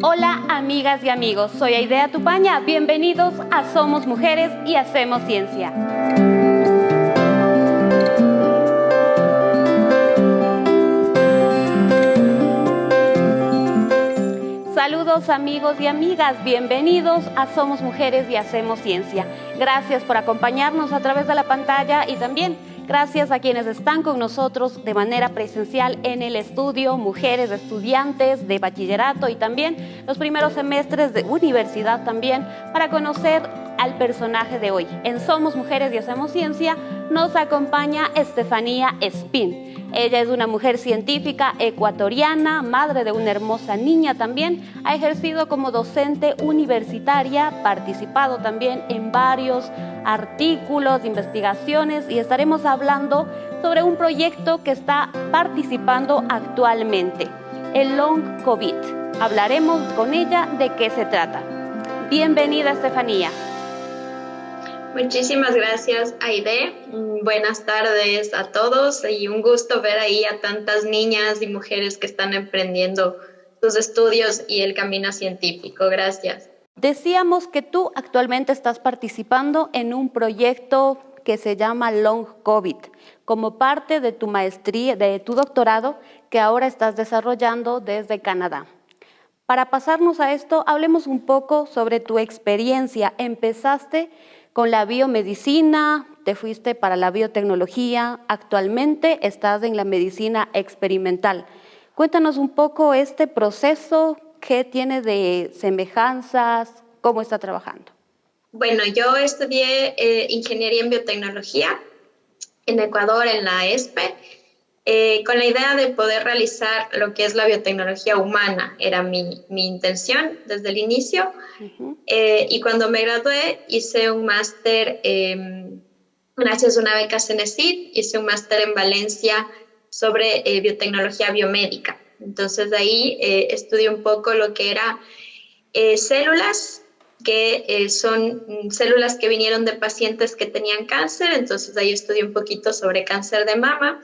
Hola amigas y amigos, soy Aidea Tupaña, bienvenidos a Somos Mujeres y Hacemos Ciencia. Saludos amigos y amigas, bienvenidos a Somos Mujeres y Hacemos Ciencia. Gracias por acompañarnos a través de la pantalla y también gracias a quienes están con nosotros de manera presencial en el estudio, mujeres estudiantes de bachillerato y también los primeros semestres de universidad también, para conocer al personaje de hoy. En Somos Mujeres y Hacemos Ciencia nos acompaña Estefanía Espín. Ella es una mujer científica ecuatoriana, madre de una hermosa niña también, ha ejercido como docente universitaria, participado también en varios artículos, investigaciones y estaremos hablando sobre un proyecto que está participando actualmente, el Long COVID. Hablaremos con ella de qué se trata. Bienvenida, Estefanía. Muchísimas gracias, Aide. Buenas tardes a todos y un gusto ver ahí a tantas niñas y mujeres que están emprendiendo sus estudios y el camino científico. Gracias. Decíamos que tú actualmente estás participando en un proyecto que se llama Long COVID, como parte de tu maestría, de tu doctorado, que ahora estás desarrollando desde Canadá. Para pasarnos a esto, hablemos un poco sobre tu experiencia. Empezaste con la biomedicina, te fuiste para la biotecnología, actualmente estás en la medicina experimental. Cuéntanos un poco este proceso, qué tiene de semejanzas, cómo está trabajando. Bueno, yo estudié ingeniería en biotecnología en Ecuador, en la ESPE, con la idea de poder realizar lo que es la biotecnología humana. Era mi intención desde el inicio. Y cuando me gradué hice un máster, gracias a una beca CENESID, hice un máster en Valencia sobre biotecnología biomédica. Entonces de ahí estudié un poco lo que era células, que son células que vinieron de pacientes que tenían cáncer. Entonces de ahí estudié un poquito sobre cáncer de mama.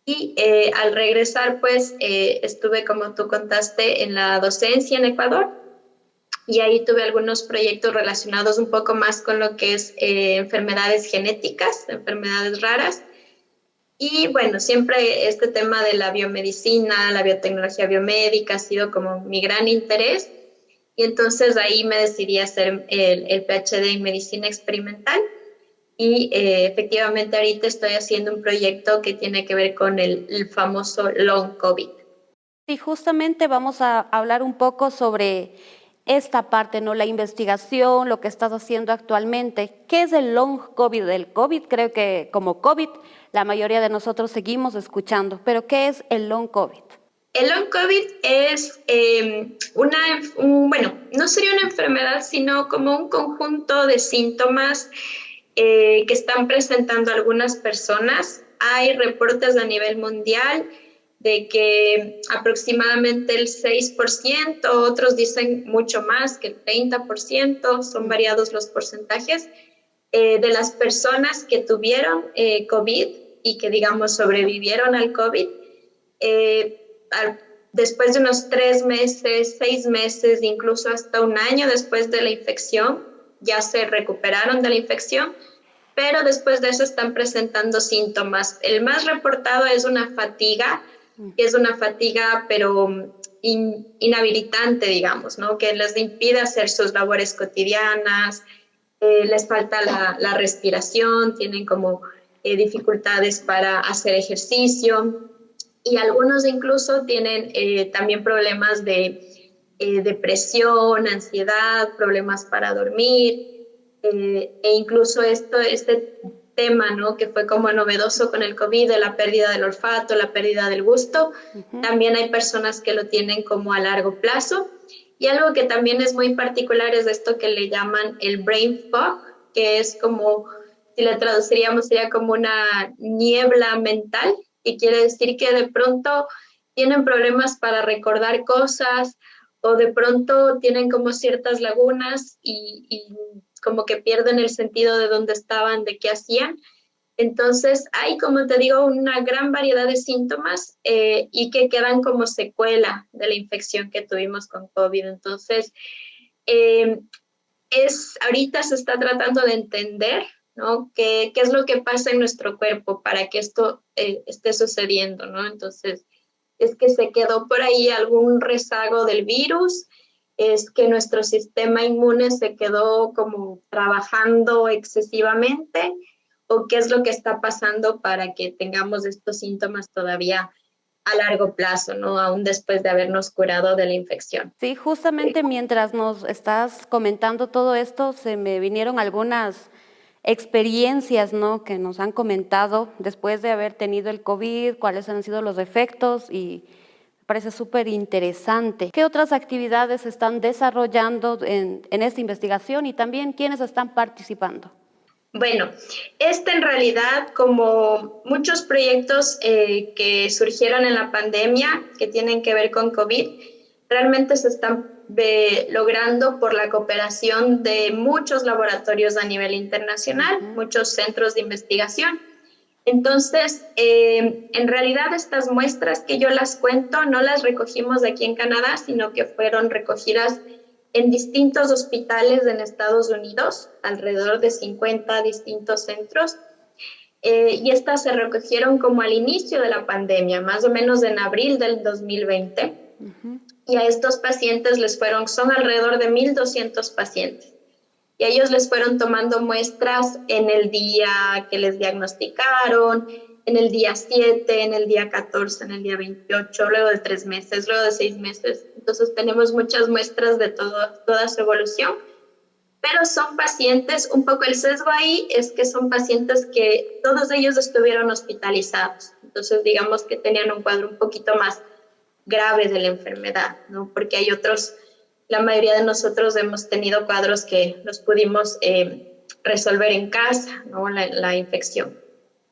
Y al regresar, pues, estuve, como tú contaste, en la docencia en Ecuador. Y ahí tuve algunos proyectos relacionados un poco más con lo que es enfermedades genéticas, enfermedades raras. Y bueno, siempre este tema de la biomedicina, la biotecnología biomédica ha sido como mi gran interés. Y entonces ahí me decidí a hacer el PhD en medicina experimental. Y efectivamente ahorita estoy haciendo un proyecto que tiene que ver con el famoso Long COVID. Sí, justamente vamos a hablar un poco sobre esta parte, ¿no? La investigación, lo que estás haciendo actualmente. ¿Qué es el Long COVID? El COVID, creo que como COVID, la mayoría de nosotros seguimos escuchando, pero ¿qué es el Long COVID? El Long COVID es bueno, no sería una enfermedad, sino como un conjunto de síntomas que están presentando algunas personas. Hay reportes a nivel mundial de que aproximadamente el 6%, otros dicen mucho más que el 30%, son variados los porcentajes, de las personas que tuvieron COVID y que, digamos, sobrevivieron al COVID, después de unos 3 meses, 6 meses, incluso hasta un año después de la infección, ya se recuperaron de la infección, pero después de eso están presentando síntomas. El más reportado es una fatiga, que es una fatiga pero inhabilitante, digamos, ¿no? Que les impide hacer sus labores cotidianas, les falta la respiración, tienen como dificultades para hacer ejercicio y algunos incluso tienen también problemas de depresión, ansiedad, problemas para dormir. E incluso este tema, ¿no? Que fue como novedoso con el COVID, de la pérdida del olfato, la pérdida del gusto, también hay personas que lo tienen como a largo plazo. Y algo que también es muy particular es esto que le llaman el brain fog, que es como, si le traduciríamos, sería como una niebla mental, que quiere decir que de pronto tienen problemas para recordar cosas o de pronto tienen como ciertas lagunas y como que pierden el sentido de dónde estaban, de qué hacían. Entonces, hay, como te digo, una gran variedad de síntomas y que quedan como secuela de la infección que tuvimos con COVID. Entonces, eh, ahorita se está tratando de entender, ¿no? ¿Qué es lo que pasa en nuestro cuerpo para que esto esté sucediendo, ¿no? Entonces, es que se quedó por ahí algún rezago del virus, es que nuestro sistema inmune se quedó como trabajando excesivamente, o qué es lo que está pasando para que tengamos estos síntomas todavía a largo plazo, ¿no? Aún después de habernos curado de la infección. Sí, justamente mientras nos estás comentando todo esto, se me vinieron algunas experiencias, ¿no?, que nos han comentado después de haber tenido el COVID, cuáles han sido los efectos y me parece súper interesante. ¿Qué otras actividades se están desarrollando en esta investigación y también quiénes están participando? Bueno, en realidad, como muchos proyectos que surgieron en la pandemia que tienen que ver con COVID, realmente se están logrando por la cooperación de muchos laboratorios a nivel internacional, muchos centros de investigación. Entonces, en realidad estas muestras que yo las cuento no las recogimos de aquí en Canadá, sino que fueron recogidas en distintos hospitales en Estados Unidos, alrededor de 50 distintos centros, y estas se recogieron como al inicio de la pandemia, más o menos en abril del 2020, y a estos pacientes son alrededor de 1,200 pacientes, y a ellos les fueron tomando muestras en el día que les diagnosticaron, en el día 7, en el día 14, en el día 28, luego de 3 meses, luego de 6 meses. Entonces tenemos muchas muestras de toda su evolución, pero son pacientes, un poco el sesgo ahí es que son pacientes que todos ellos estuvieron hospitalizados. Entonces digamos que tenían un cuadro un poquito más grave de la enfermedad, ¿no? Porque hay otros, la mayoría de nosotros hemos tenido cuadros que los pudimos resolver en casa, ¿no? La infección.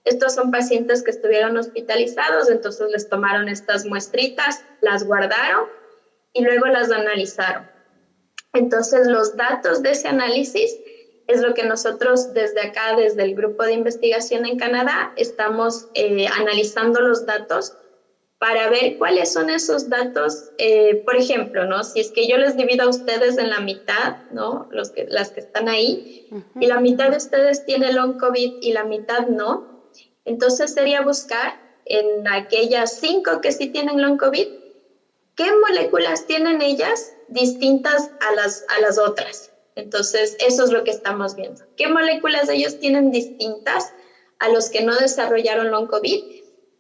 Estos son pacientes que estuvieron hospitalizados, entonces les tomaron estas muestritas, las guardaron y luego las analizaron. Entonces, los datos de ese análisis es lo que nosotros desde acá, desde el grupo de investigación en Canadá, estamos analizando los datos para ver cuáles son esos datos. Por ejemplo, ¿no? Si es que yo les divido a ustedes en la mitad, ¿no? Las que están ahí, y la mitad de ustedes tiene long COVID y la mitad no, entonces sería buscar en aquellas 5 que sí tienen long COVID, ¿qué moléculas tienen ellas distintas a las otras? Entonces, eso es lo que estamos viendo. ¿Qué moléculas ellos tienen distintas a los que no desarrollaron long COVID?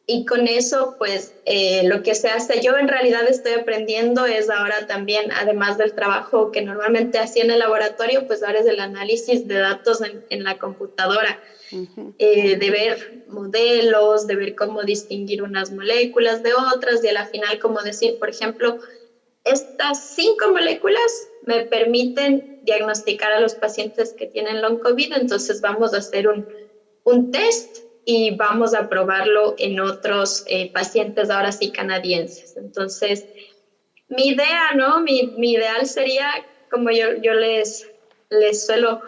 Y con eso, pues, lo que se hace, yo en realidad estoy aprendiendo es ahora también, además del trabajo que normalmente hacía en el laboratorio, pues ahora es el análisis de datos en la computadora. De ver modelos, de ver cómo distinguir unas moléculas de otras y a la final cómo decir, por ejemplo, estas 5 moléculas me permiten diagnosticar a los pacientes que tienen long COVID, entonces vamos a hacer un test y vamos a probarlo en otros pacientes, ahora sí canadienses. Entonces, mi idea, ¿no? Mi ideal sería, como yo les suelo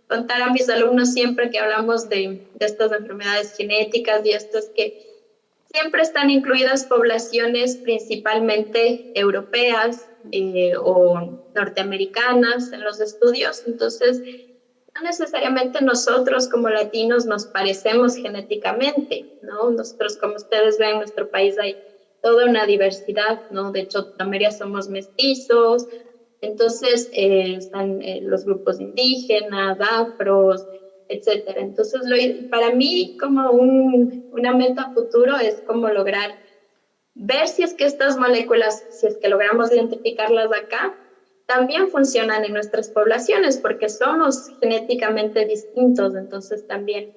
contar a mis alumnos siempre que hablamos de estas enfermedades genéticas y esto, es que siempre están incluidas poblaciones principalmente europeas o norteamericanas en los estudios. Entonces, no necesariamente nosotros como latinos nos parecemos genéticamente, ¿no? Nosotros, como ustedes ven, en nuestro país hay toda una diversidad, ¿no? De hecho, la mayoría somos mestizos. Entonces, están los grupos indígenas, afros, etcétera. Entonces, para mí, como una meta futuro es como lograr ver si es que estas moléculas, si es que logramos identificarlas acá, también funcionan en nuestras poblaciones, porque somos genéticamente distintos. Entonces, también,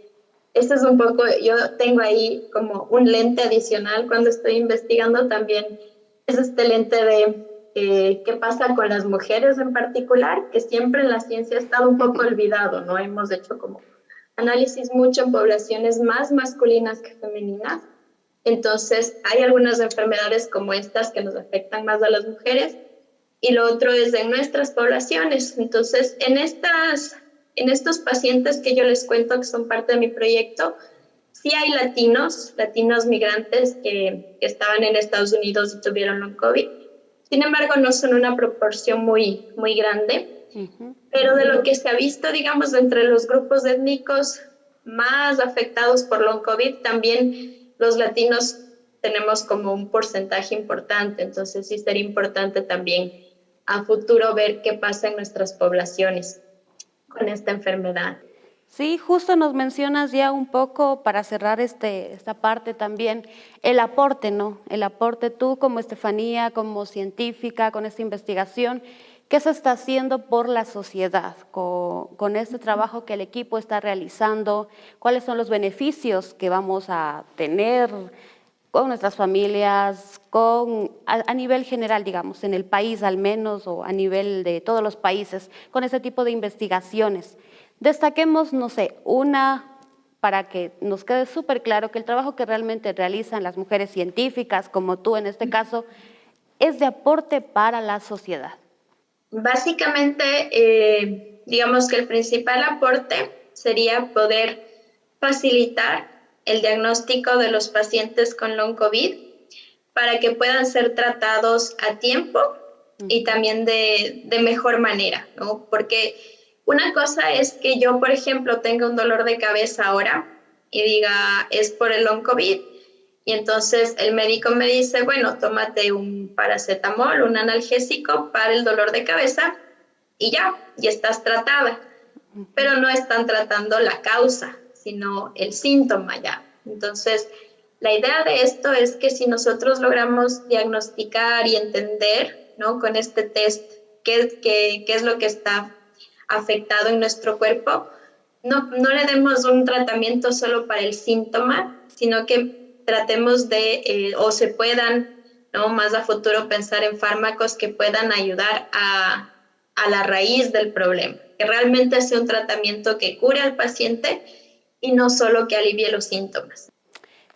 este es un poco, yo tengo ahí como un lente adicional cuando estoy investigando también, es este lente de qué pasa con las mujeres en particular, que siempre en la ciencia ha estado un poco olvidado, ¿no? Hemos hecho como análisis mucho en poblaciones más masculinas que femeninas. Entonces, hay algunas enfermedades como estas que nos afectan más a las mujeres, y lo otro es en nuestras poblaciones. Entonces, en estos pacientes que yo les cuento que son parte de mi proyecto, Sí hay latinos migrantes que estaban en Estados Unidos y tuvieron long COVID. Sin embargo, no son una proporción muy grande. Pero de lo que se ha visto, digamos, entre los grupos étnicos más afectados por long COVID, también los latinos tenemos como un porcentaje importante. Entonces, sí sería importante también a futuro ver qué pasa en nuestras poblaciones con esta enfermedad. Sí, justo nos mencionas ya un poco para cerrar esta parte también, el aporte, ¿no? El aporte tú como Estefanía, como científica, con esta investigación, ¿qué se está haciendo por la sociedad con este trabajo que el equipo está realizando? ¿Cuáles son los beneficios que vamos a tener con nuestras familias, a nivel general, digamos, en el país al menos, o a nivel de todos los países, con este tipo de investigaciones? Destaquemos, no sé, una para que nos quede súper claro que el trabajo que realmente realizan las mujeres científicas, como tú en este caso, es de aporte para la sociedad. Básicamente, digamos que el principal aporte sería poder facilitar el diagnóstico de los pacientes con long COVID para que puedan ser tratados a tiempo y también de mejor manera, ¿no? Porque una cosa es que yo, por ejemplo, tenga un dolor de cabeza ahora y diga, es por el long COVID, y entonces el médico me dice, bueno, tómate un paracetamol, un analgésico para el dolor de cabeza y ya estás tratada. Pero no están tratando la causa, sino el síntoma ya. Entonces, la idea de esto es que si nosotros logramos diagnosticar y entender, ¿no?, con este test qué es lo que está afectado en nuestro cuerpo, no le demos un tratamiento solo para el síntoma, sino que tratemos o se puedan, ¿no?, más a futuro pensar en fármacos que puedan ayudar a la raíz del problema, que realmente sea un tratamiento que cure al paciente y no solo que alivie los síntomas.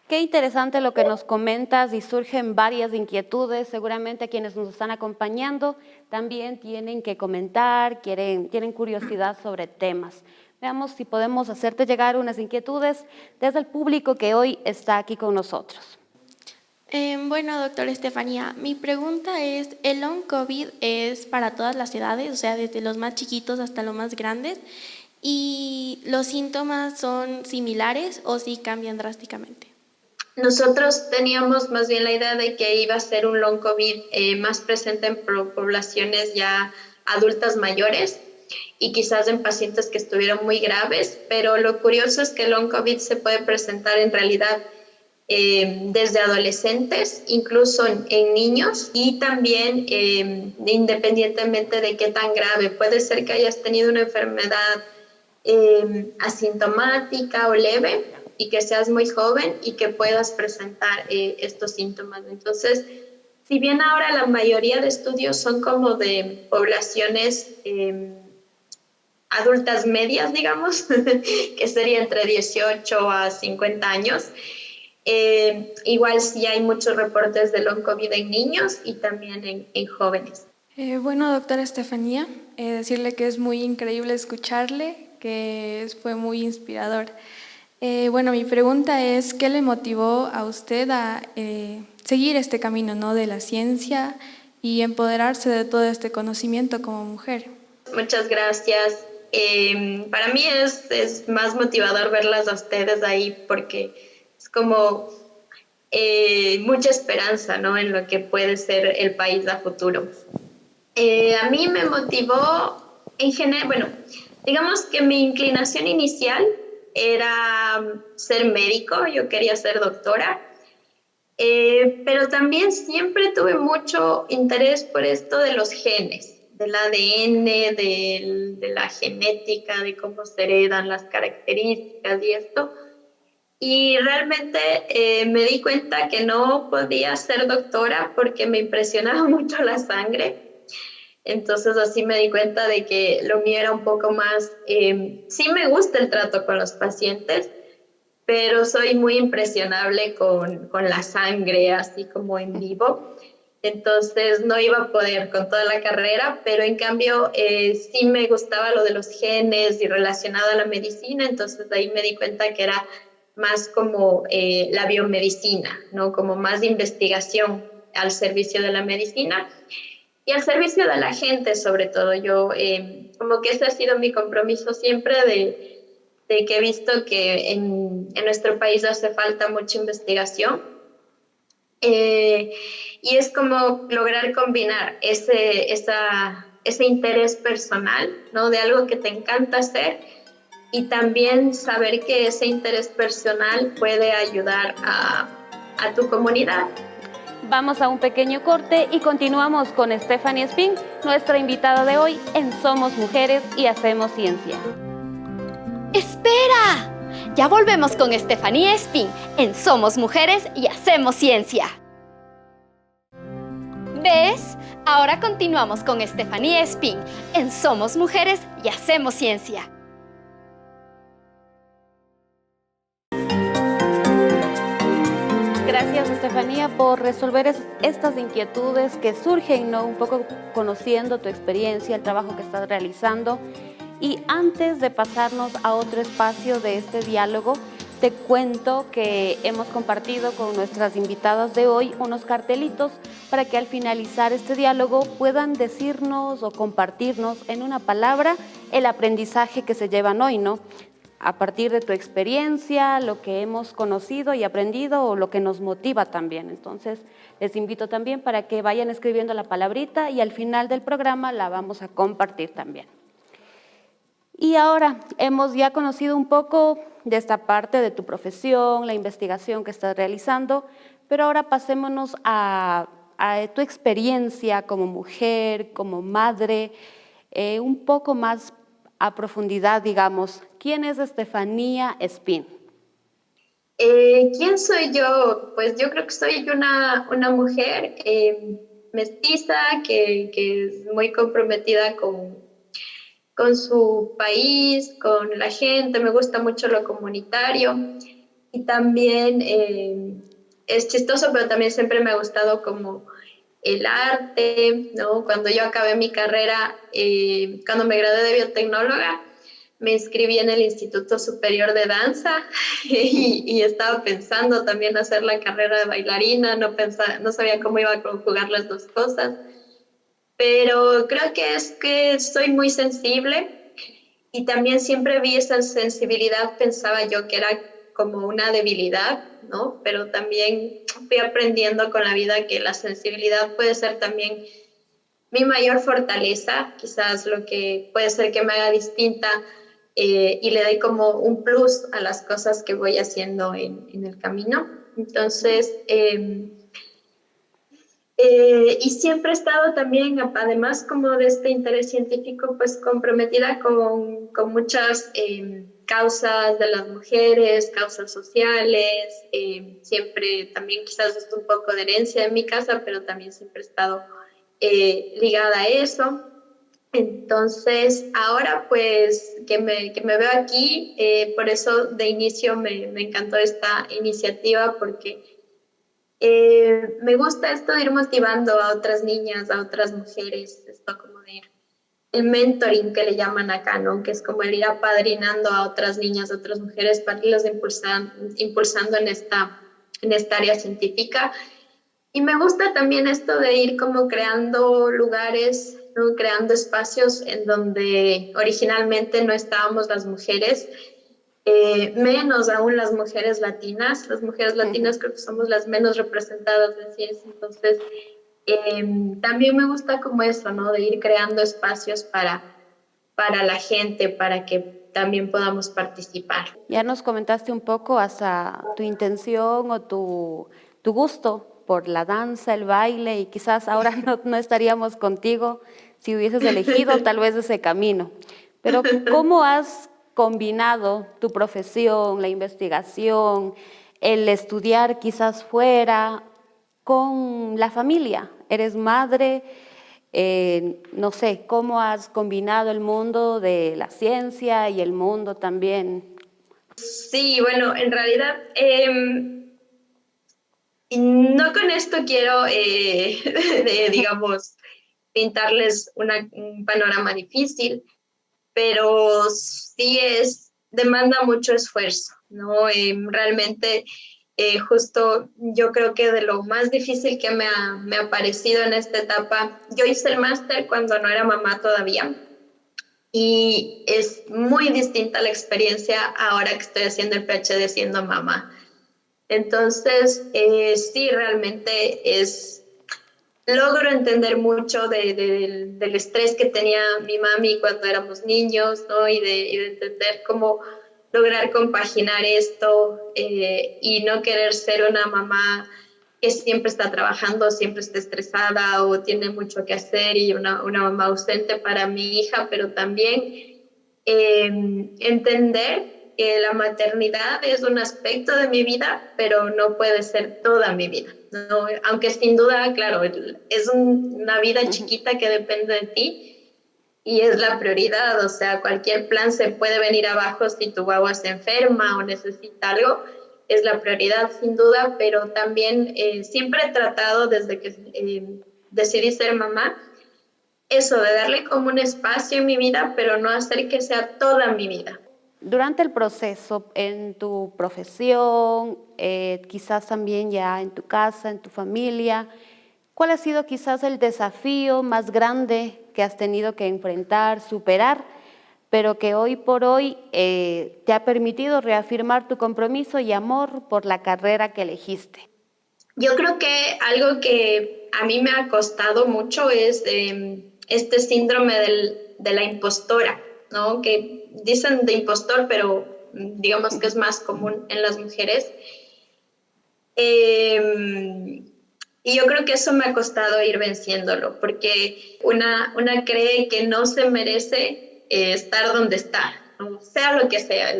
Qué interesante lo que nos comentas y surgen varias inquietudes. Seguramente quienes nos están acompañando también tienen que comentar, tienen curiosidad sobre temas. Veamos si podemos hacerte llegar unas inquietudes desde el público que hoy está aquí con nosotros. Bueno, doctora Estefanía, mi pregunta es, ¿el long COVID es para todas las edades, o sea, desde los más chiquitos hasta los más grandes? ¿Y los síntomas son similares o sí cambian drásticamente? Nosotros teníamos más bien la idea de que iba a ser un long COVID más presente en poblaciones ya adultas mayores y quizás en pacientes que estuvieron muy graves, pero lo curioso es que el long COVID se puede presentar en realidad desde adolescentes, incluso en niños, y también independientemente de qué tan grave. Puede ser que hayas tenido una enfermedad asintomática o leve y que seas muy joven y que puedas presentar estos síntomas. Entonces, si bien ahora la mayoría de estudios son como de poblaciones adultas medias, digamos, que sería entre 18 a 50 años, igual sí hay muchos reportes de long COVID en niños y también en jóvenes. Bueno, doctora Estefanía, decirle que es muy increíble escucharle, que fue muy inspirador. Bueno, mi pregunta es, ¿qué le motivó a usted a seguir este camino, ¿no?, de la ciencia y empoderarse de todo este conocimiento como mujer? Muchas gracias. Para mí es más motivador verlas a ustedes ahí porque es como mucha esperanza, ¿no?, en lo que puede ser el país a futuro. A mí me motivó en general, bueno, digamos que mi inclinación inicial era ser médico, yo quería ser doctora, pero también siempre tuve mucho interés por esto de los genes, del ADN, de la genética, de cómo se heredan las características y esto. Y realmente me di cuenta que no podía ser doctora porque me impresionaba mucho la sangre. Entonces así me di cuenta de que lo mío era un poco más, sí me gusta el trato con los pacientes, pero soy muy impresionable con la sangre, así como en vivo. Entonces no iba a poder con toda la carrera, pero en cambio sí me gustaba lo de los genes y relacionado a la medicina, entonces de ahí me di cuenta que era más como la biomedicina, ¿no? Como más de investigación al servicio de la medicina y al servicio de la gente, sobre todo. Yo, como que ese ha sido mi compromiso siempre de que he visto que en nuestro país hace falta mucha investigación. Y es como lograr combinar ese interés personal, ¿no? De algo que te encanta hacer y también saber que ese interés personal puede ayudar a tu comunidad. Vamos a un pequeño corte y continuamos con Stephanie Espín, nuestra invitada de hoy en Somos Mujeres y Hacemos Ciencia. ¡Espera! Ya volvemos con Stephanie Espín en Somos Mujeres y Hacemos Ciencia. ¿Ves? Ahora continuamos con Stephanie Espín en Somos Mujeres y Hacemos Ciencia. Gracias, Estefanía, por resolver estas inquietudes que surgen, ¿no? Un poco conociendo tu experiencia, el trabajo que estás realizando. Y antes de pasarnos a otro espacio de este diálogo, te cuento que hemos compartido con nuestras invitadas de hoy unos cartelitos para que al finalizar este diálogo puedan decirnos o compartirnos en una palabra el aprendizaje que se llevan hoy, ¿no? A partir de tu experiencia, lo que hemos conocido y aprendido o lo que nos motiva también. Entonces, les invito también para que vayan escribiendo la palabrita y al final del programa la vamos a compartir también. Y ahora hemos ya conocido un poco de esta parte de tu profesión, la investigación que estás realizando, pero ahora pasémonos a tu experiencia como mujer, como madre, un poco más a profundidad, digamos. ¿Quién es Estefanía Espín? ¿Quién soy yo? Pues yo creo que soy una mujer mestiza que es muy comprometida con su país, con la gente. Me gusta mucho lo comunitario y también es chistoso, pero también siempre me ha gustado como el arte, ¿no? Cuando yo acabé mi carrera, cuando me gradué de biotecnóloga, me inscribí en el Instituto Superior de Danza y estaba pensando también hacer la carrera de bailarina, no sabía cómo iba a conjugar las dos cosas, pero creo que es que soy muy sensible y también siempre vi esa sensibilidad, pensaba yo que era como una debilidad, ¿no? Pero también fui aprendiendo con la vida que la sensibilidad puede ser también mi mayor fortaleza, quizás lo que puede ser que me haga distinta y le doy como un plus a las cosas que voy haciendo en el camino. Entonces, y siempre he estado también, además como de este interés científico, pues comprometida con muchas causas de las mujeres, causas sociales, siempre también quizás esto un poco de herencia en mi casa, pero también siempre he estado ligada a eso. Entonces, ahora pues que me veo aquí, por eso de inicio me encantó esta iniciativa porque me gusta esto de ir motivando a otras niñas, a otras mujeres, esto como de el mentoring que le llaman acá, ¿no? Que es como el ir apadrinando a otras niñas, a otras mujeres para irlas impulsando en esta área científica. Y me gusta también esto de ir como creando lugares, ¿no? Creando espacios en donde originalmente no estábamos las mujeres, menos aún las mujeres latinas. Las mujeres latinas creo que somos las menos representadas en ciencia, entonces también me gusta como eso, ¿no? De ir creando espacios para la gente, para que también podamos participar. Ya nos comentaste un poco hasta tu intención o tu gusto por la danza, el baile, y quizás ahora no estaríamos contigo si hubieses elegido tal vez ese camino. Pero ¿cómo has combinado tu profesión, la investigación, el estudiar quizás fuera con la familia? Eres madre, no sé, ¿cómo has combinado el mundo de la ciencia y el mundo también? Sí, bueno, en realidad no con esto quiero, digamos, pintarles un panorama difícil, pero sí es demanda mucho esfuerzo, ¿no? Realmente, justo yo creo que de lo más difícil que me ha parecido en esta etapa, yo hice el máster cuando no era mamá todavía y es muy distinta la experiencia ahora que estoy haciendo el PhD siendo mamá. Entonces, sí, realmente logro entender mucho del estrés que tenía mi mami cuando éramos niños, ¿no? Y de entender cómo lograr compaginar esto y no querer ser una mamá que siempre está trabajando, siempre está estresada o tiene mucho que hacer y una mamá ausente para mi hija, pero también entender que la maternidad es un aspecto de mi vida, pero no puede ser toda mi vida, ¿no? Aunque sin duda, claro, es una vida chiquita que depende de ti y es la prioridad, o sea, cualquier plan se puede venir abajo si tu guagua se enferma o necesita algo, es la prioridad sin duda, pero también siempre he tratado desde que decidí ser mamá, eso de darle como un espacio en mi vida, pero no hacer que sea toda mi vida. Durante el proceso, en tu profesión, quizás también ya en tu casa, en tu familia, ¿cuál ha sido quizás el desafío más grande que has tenido que enfrentar, superar, pero que hoy por hoy te ha permitido reafirmar tu compromiso y amor por la carrera que elegiste? Yo creo que algo que a mí me ha costado mucho es este síndrome de la impostora, ¿no? Que dicen de impostor, pero digamos que es más común en las mujeres. Y yo creo que eso me ha costado ir venciéndolo, porque una cree que no se merece estar donde está, ¿no? Sea lo que sea.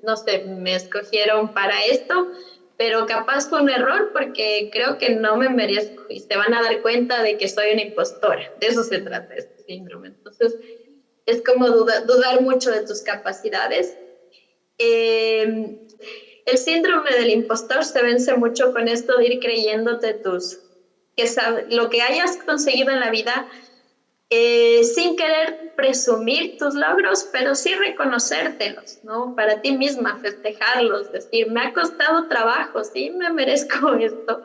No sé, me escogieron para esto, pero capaz fue un error porque creo que no me merezco y se van a dar cuenta de que soy una impostora. De eso se trata este síndrome. Entonces, es como dudar mucho de tus capacidades. El síndrome del impostor se vence mucho con esto de ir creyéndote lo que hayas conseguido en la vida sin querer presumir tus logros, pero sí reconocértelos, ¿no? Para ti misma, festejarlos, decir, me ha costado trabajo, sí, me merezco esto.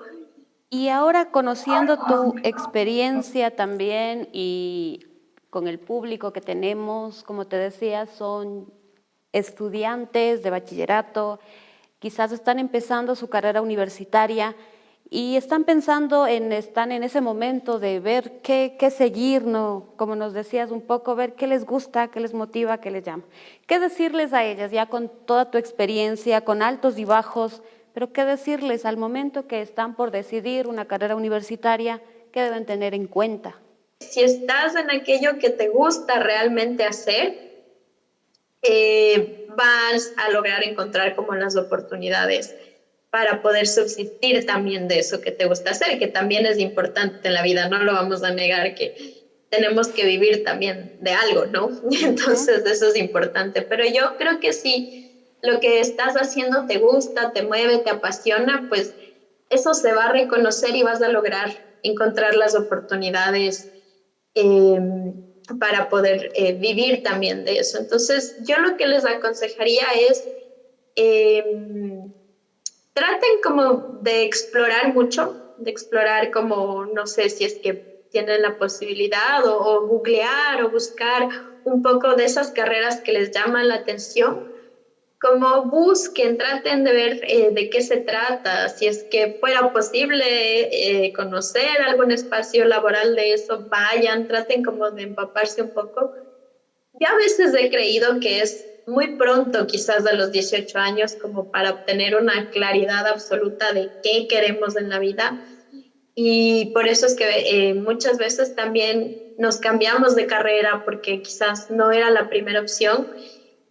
Y ahora conociendo tu experiencia también y con el público que tenemos, como te decía, son estudiantes de bachillerato, quizás están empezando su carrera universitaria y están pensando están en ese momento de ver qué seguir, ¿no? Como nos decías un poco, ver qué les gusta, qué les motiva, qué les llama. ¿Qué decirles a ellas ya con toda tu experiencia, con altos y bajos, pero qué decirles al momento que están por decidir una carrera universitaria, qué deben tener en cuenta? Si estás en aquello que te gusta realmente hacer, vas a lograr encontrar como las oportunidades para poder subsistir también de eso que te gusta hacer, que también es importante en la vida, no lo vamos a negar que tenemos que vivir también de algo, ¿no? Entonces eso es importante, pero yo creo que si lo que estás haciendo te gusta, te mueve, te apasiona, pues eso se va a reconocer y vas a lograr encontrar las oportunidades para poder vivir también de eso. Entonces, yo lo que les aconsejaría es traten como de explorar mucho, de explorar como, no sé si es que tienen la posibilidad o googlear o buscar un poco de esas carreras que les llaman la atención, como busquen, traten de ver de qué se trata, si es que fuera posible conocer algún espacio laboral de eso, vayan, traten como de empaparse un poco. Yo a veces he creído que es muy pronto, quizás a los 18 años, como para obtener una claridad absoluta de qué queremos en la vida. Y por eso es que muchas veces también nos cambiamos de carrera porque quizás no era la primera opción.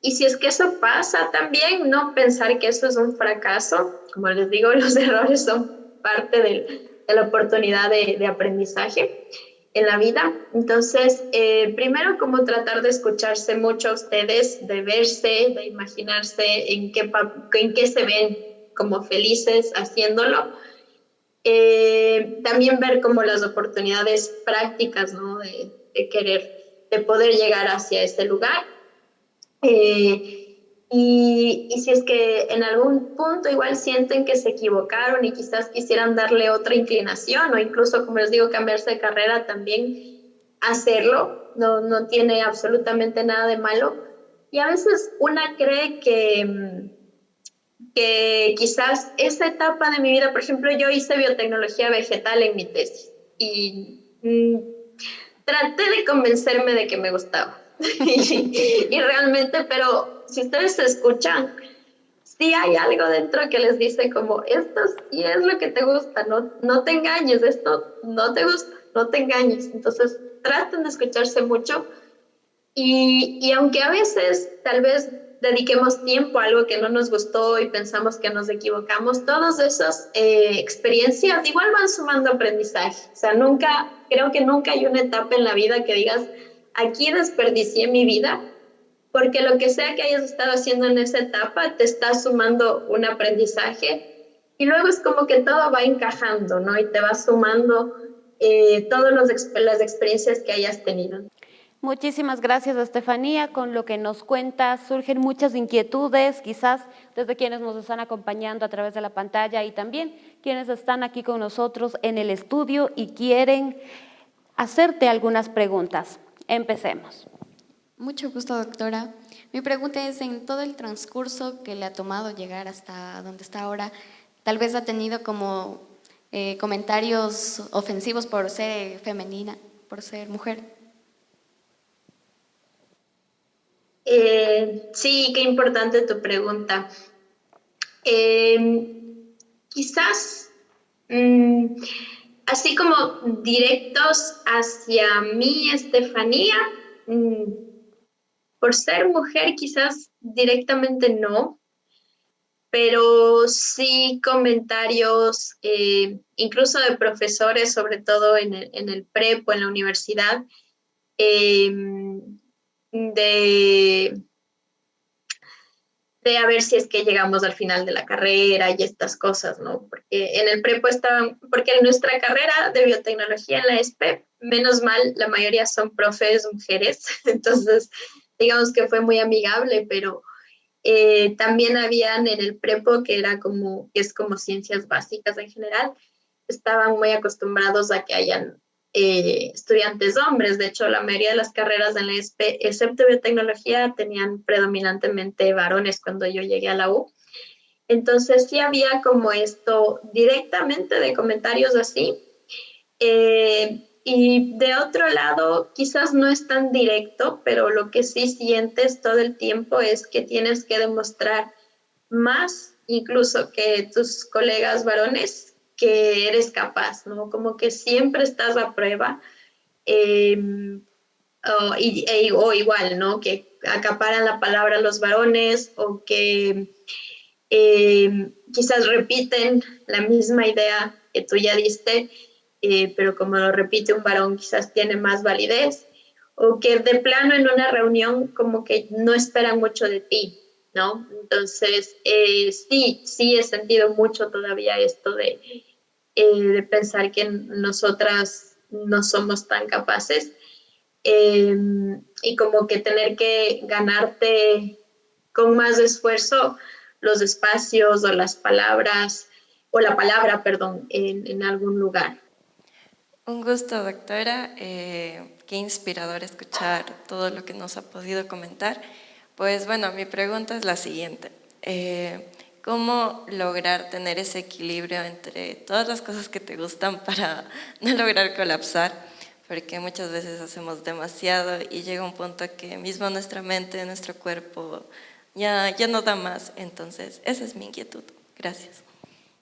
Y si es que eso pasa también, no pensar que eso es un fracaso. Como les digo, los errores son parte de la oportunidad de aprendizaje en la vida. Entonces, primero como tratar de escucharse mucho a ustedes, de verse, de imaginarse en qué se ven como felices haciéndolo. También ver como las oportunidades prácticas, ¿no? de poder llegar hacia ese lugar. Y si es que en algún punto igual sienten que se equivocaron y quizás quisieran darle otra inclinación o incluso, como les digo, cambiarse de carrera, también hacerlo, no tiene absolutamente nada de malo. Y a veces una cree que quizás esa etapa de mi vida, por ejemplo, yo hice biotecnología vegetal en mi tesis y traté de convencerme de que me gustaba. y realmente, pero si ustedes se escuchan, sí hay algo dentro que les dice como, esto sí es lo que te gusta, no te engañes, esto no te gusta, no te engañes. Entonces, traten de escucharse mucho y aunque a veces tal vez dediquemos tiempo a algo que no nos gustó y pensamos que nos equivocamos, todas esas experiencias igual van sumando aprendizaje. O sea, creo que nunca hay una etapa en la vida que digas, aquí desperdicié mi vida, porque lo que sea que hayas estado haciendo en esa etapa te está sumando un aprendizaje y luego es como que todo va encajando, ¿no? Y te va sumando todas las experiencias que hayas tenido. Muchísimas gracias, Estefanía. Con lo que nos cuentas surgen muchas inquietudes, quizás desde quienes nos están acompañando a través de la pantalla y también quienes están aquí con nosotros en el estudio y quieren hacerte algunas preguntas. Empecemos. Mucho gusto, doctora. Mi pregunta es, en todo el transcurso que le ha tomado llegar hasta donde está ahora, tal vez ha tenido como comentarios ofensivos por ser femenina, por ser mujer. Sí, qué importante tu pregunta. Quizás así como directos hacia mí, Estefanía, por ser mujer quizás directamente no, pero sí comentarios, incluso de profesores, sobre todo en el prep o en la universidad, de a ver si es que llegamos al final de la carrera y estas cosas, ¿no? Porque en el prepo porque en nuestra carrera de biotecnología en la ESPE, menos mal, la mayoría son profes mujeres, entonces digamos que fue muy amigable, pero también habían en el prepo, que es como ciencias básicas en general, estaban muy acostumbrados a que hayan estudiantes hombres. De hecho, la mayoría de las carreras en la ESPE, excepto biotecnología, tenían predominantemente varones cuando yo llegué a la U. Entonces sí había como esto directamente de comentarios así. Y de otro lado, quizás no es tan directo, pero lo que sí sientes todo el tiempo es que tienes que demostrar más incluso que tus colegas varones que eres capaz, ¿no? Como que siempre estás a prueba o igual, ¿no? Que acaparan la palabra los varones o que quizás repiten la misma idea que tú ya diste, pero como lo repite un varón quizás tiene más validez, o que de plano en una reunión como que no esperan mucho de ti, ¿no? Entonces, sí he sentido mucho todavía esto de pensar que nosotras no somos tan capaces y como que tener que ganarte con más esfuerzo los espacios o las palabras, o la palabra, perdón, en algún lugar. Un gusto, doctora. Qué inspirador escuchar todo lo que nos ha podido comentar. Pues bueno, mi pregunta es la siguiente. ¿Cómo lograr tener ese equilibrio entre todas las cosas que te gustan para no lograr colapsar? Porque muchas veces hacemos demasiado y llega un punto que mismo nuestra mente, nuestro cuerpo ya no da más. Entonces, esa es mi inquietud. Gracias.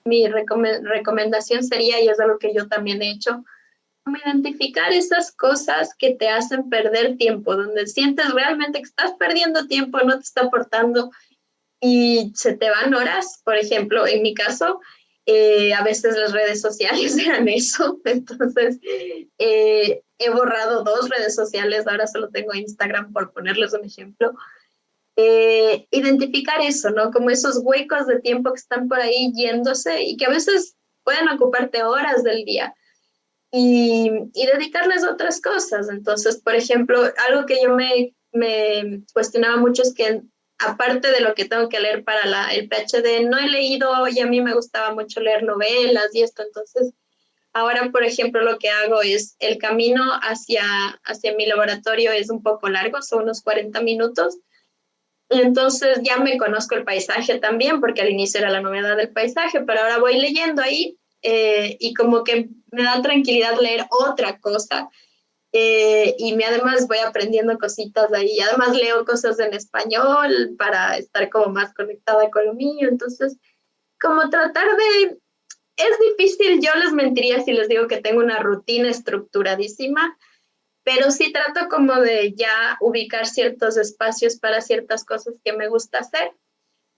Mi recomendación sería, y es algo que yo también he hecho, como identificar esas cosas que te hacen perder tiempo, donde sientes realmente que estás perdiendo tiempo, no te está aportando y se te van horas. Por ejemplo, en mi caso, a veces las redes sociales eran eso, entonces he borrado 2 redes sociales, ahora solo tengo Instagram por ponerles un ejemplo. Identificar eso, ¿no? Como esos huecos de tiempo que están por ahí yéndose y que a veces pueden ocuparte horas del día y dedicarles a otras cosas. Entonces, por ejemplo, algo que yo me cuestionaba mucho es que aparte de lo que tengo que leer para el PhD, no he leído, y a mí me gustaba mucho leer novelas y esto, entonces ahora, por ejemplo, lo que hago es el camino hacia mi laboratorio es un poco largo, son unos 40 minutos. Entonces ya me conozco el paisaje también, porque al inicio era la novedad del paisaje, pero ahora voy leyendo ahí y como que me da tranquilidad leer otra cosa. Además voy aprendiendo cositas ahí. Además leo cosas en español para estar como más conectada con lo mío. Entonces, como tratar de... Es difícil, yo les mentiría si les digo que tengo una rutina estructuradísima, pero sí trato como de ya ubicar ciertos espacios para ciertas cosas que me gusta hacer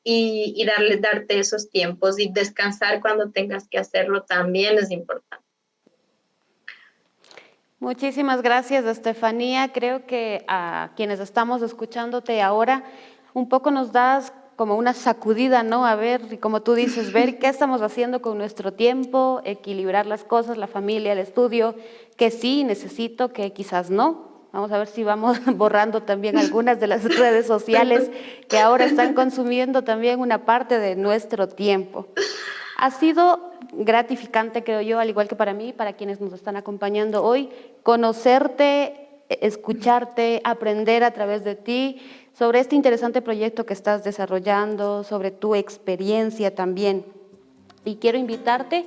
y darte esos tiempos y descansar cuando tengas que hacerlo también es importante. Muchísimas gracias, Estefanía. Creo que a quienes estamos escuchándote ahora, un poco nos das como una sacudida, ¿no? A ver, y como tú dices, ver qué estamos haciendo con nuestro tiempo, equilibrar las cosas, la familia, el estudio, que sí necesito, que quizás no. Vamos a ver si vamos borrando también algunas de las redes sociales que ahora están consumiendo también una parte de nuestro tiempo. Ha sido gratificante, creo yo, al igual que para mí, para quienes nos están acompañando hoy, conocerte, escucharte, aprender a través de ti sobre este interesante proyecto que estás desarrollando, sobre tu experiencia también. Y quiero invitarte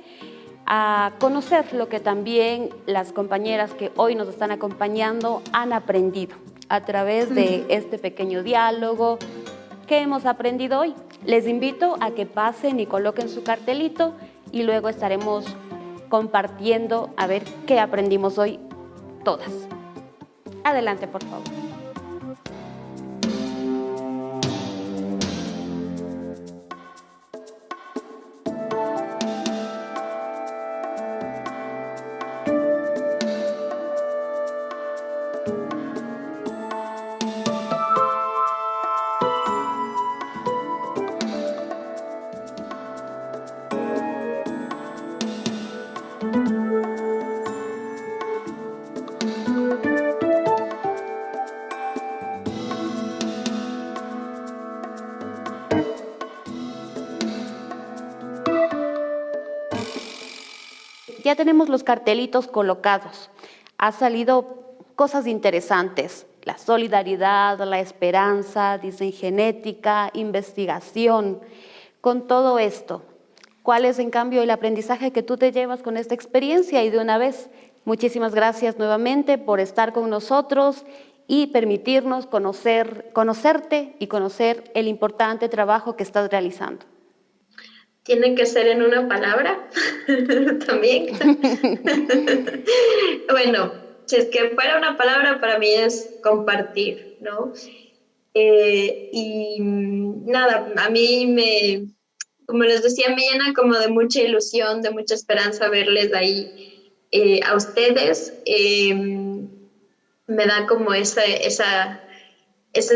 a conocer lo que también las compañeras que hoy nos están acompañando han aprendido a través de este pequeño diálogo que hemos aprendido hoy. Les invito a que pasen y coloquen su cartelito y luego estaremos compartiendo a ver qué aprendimos hoy todas. Adelante, por favor. Ya tenemos los cartelitos colocados. Ha salido cosas interesantes. La solidaridad, la esperanza, dicen genética, investigación. Con todo esto, ¿cuál es en cambio el aprendizaje que tú te llevas con esta experiencia? Y de una vez, muchísimas gracias nuevamente por estar con nosotros y permitirnos conocerte y conocer el importante trabajo que estás realizando. ¿Tiene que ser en una palabra también? Bueno, si es que fuera una palabra, para mí es compartir, ¿no? Y nada, a mí como les decía, me llena como de mucha ilusión, de mucha esperanza verles ahí a ustedes. Me da como ese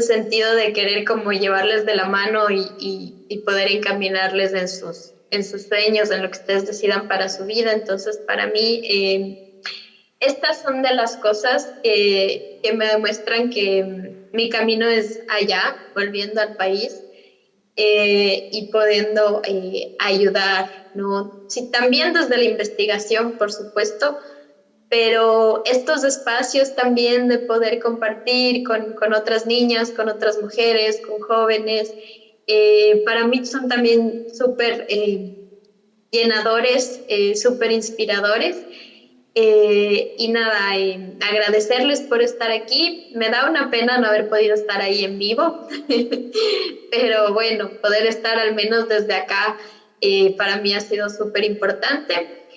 sentido de querer como llevarles de la mano y poder encaminarles en sus sueños, en lo que ustedes decidan para su vida. Entonces, para mí, estas son de las cosas que me demuestran que mi camino es allá, volviendo al país y pudiendo ayudar, ¿no? Sí, también desde la investigación, por supuesto, pero estos espacios también de poder compartir con otras niñas, con otras mujeres, con jóvenes, para mí son también súper llenadores, súper inspiradores. Y nada, agradecerles por estar aquí. Me da una pena no haber podido estar ahí en vivo, pero bueno, poder estar al menos desde acá para mí ha sido súper importante.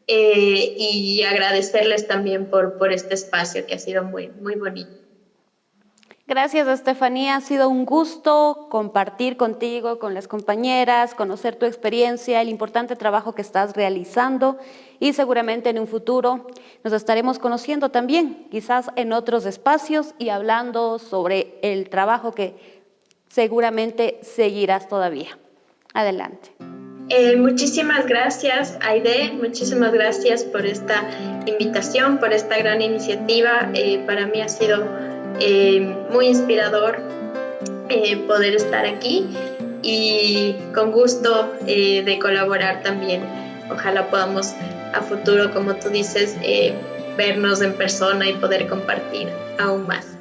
Y agradecerles también por este espacio que ha sido muy, muy bonito. Gracias, Estefanía. Ha sido un gusto compartir contigo, con las compañeras, conocer tu experiencia, el importante trabajo que estás realizando y seguramente en un futuro nos estaremos conociendo también, quizás en otros espacios y hablando sobre el trabajo que seguramente seguirás todavía. Adelante. Muchísimas gracias, Aide, muchísimas gracias por esta invitación, por esta gran iniciativa. Para mí ha sido muy inspirador poder estar aquí y con gusto de colaborar también. Ojalá podamos a futuro, como tú dices, vernos en persona y poder compartir aún más.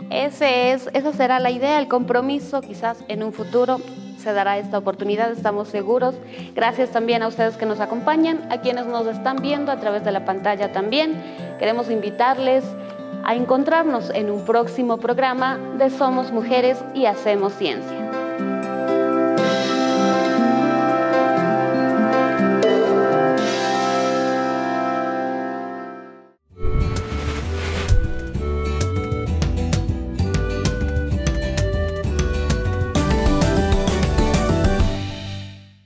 Esa será la idea, el compromiso. Quizás en un futuro se dará esta oportunidad, estamos seguros. Gracias también a ustedes que nos acompañan, a quienes nos están viendo a través de la pantalla también. Queremos invitarles a encontrarnos en un próximo programa de Somos Mujeres y Hacemos Ciencia.